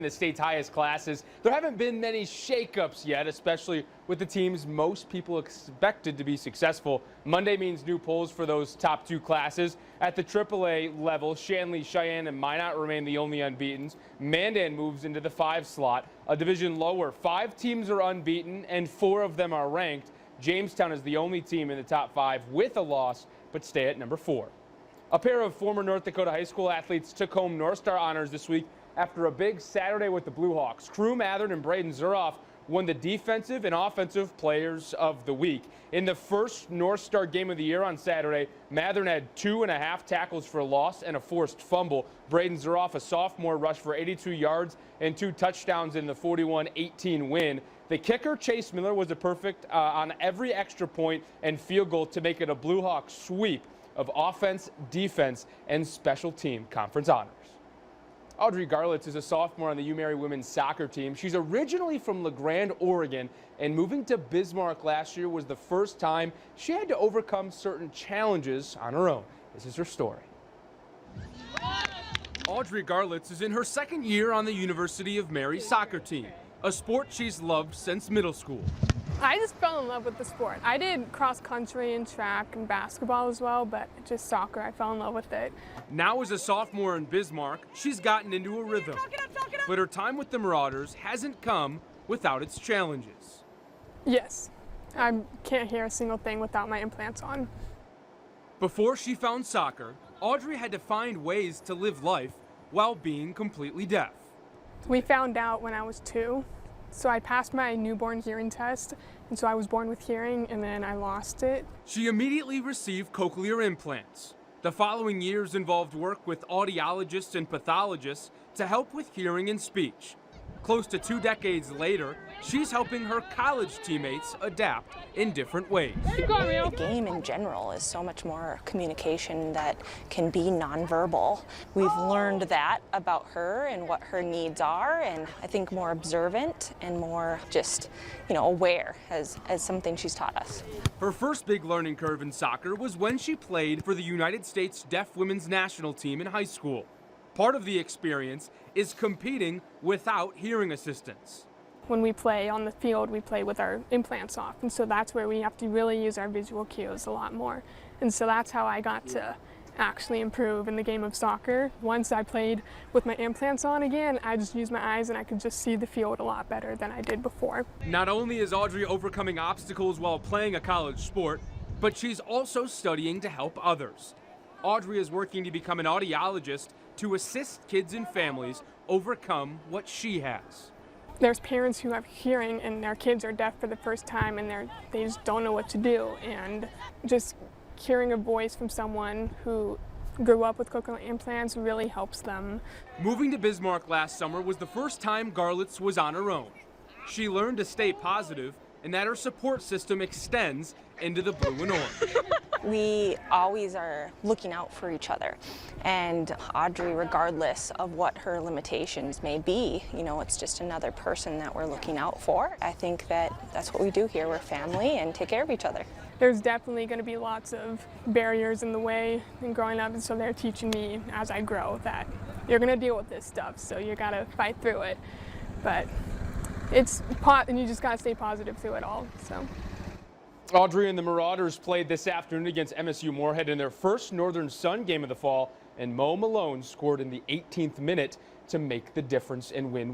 In the state's highest classes, there haven't been many shakeups yet, especially with the teams most people expected to be successful. Monday means new polls for those top two classes. At the AAA level, Shanley, Cheyenne, and Minot remain the only unbeatens. Mandan moves into the 5 slot. A division lower, 5 teams are unbeaten and 4 of them are ranked. Jamestown is the only team in the top 5 with a loss, but stay at number 4. A pair of former North Dakota high school athletes took home North Star honors this week after a big Saturday with the Blue Hawks. Crew Mathern and Braden Zuroff won the defensive and offensive players of the week. In the first North Star game of the year on Saturday, Mathern had 2.5 tackles for loss and a forced fumble. Braden Zuroff, a sophomore, rushed for 82 yards and 2 touchdowns in the 41-18 win. The kicker, Chase Miller, was a perfect on every extra point and field goal to make it a Blue Hawks sweep of offense, defense, and special team conference honors. Audrey Garlitz is a sophomore on the UMary women's soccer team. She's originally from LeGrand, Oregon, and moving to Bismarck last year was the first time she had to overcome certain challenges on her own. This is her story. Audrey Garlitz is in her second year on the University of Mary soccer team, a sport she's loved since middle school. I just fell in love with the sport. I did cross country and track and basketball as well, but just soccer, I fell in love with it. Now as a sophomore in Bismarck, she's gotten into a rhythm. But her time with the Marauders hasn't come without its challenges. Yes, I can't hear a single thing without my implants on. Before she found soccer, Audrey had to find ways to live life while being completely deaf. We found out when I was 2. So I passed my newborn hearing test, and so I was born with hearing, and then I lost it. She immediately received cochlear implants. The following years involved work with audiologists and pathologists to help with hearing and speech. Close to 2 decades later, she's helping her college teammates adapt in different ways. The game in general is so much more communication that can be nonverbal. We've learned that about her and what her needs are, and I think more observant and more just, aware as something she's taught us. Her first big learning curve in soccer was when she played for the United States Deaf Women's National Team in high school. Part of the experience is competing without hearing assistance. When we play on the field, we play with our implants off, and so that's where we have to really use our visual cues a lot more. And so that's how I got to actually improve in the game of soccer. Once I played with my implants on again, I just used my eyes and I could just see the field a lot better than I did before. Not only is Audrey overcoming obstacles while playing a college sport, but she's also studying to help others. Audrey is working to become an audiologist to assist kids and families overcome what she has. There's parents who have hearing and their kids are deaf for the first time and they just don't know what to do. And just hearing a voice from someone who grew up with cochlear implants really helps them. Moving to Bismarck last summer was the first time Garlitz was on her own. She learned to stay positive and that her support system extends into the blue and orange. We always are looking out for each other, and Audrey, regardless of what her limitations may be, it's just another person that we're looking out for. I think that that's what we do here. We're family and take care of each other. There's definitely going to be lots of barriers in the way in growing up, and so they're teaching me as I grow that you're going to deal with this stuff, so you got to fight through it. But and you just got to stay positive through it all. So. Audrey and the Marauders played this afternoon against MSU Moorhead in their first Northern Sun game of the fall, and Mo Malone scored in the 18th minute to make the difference and win.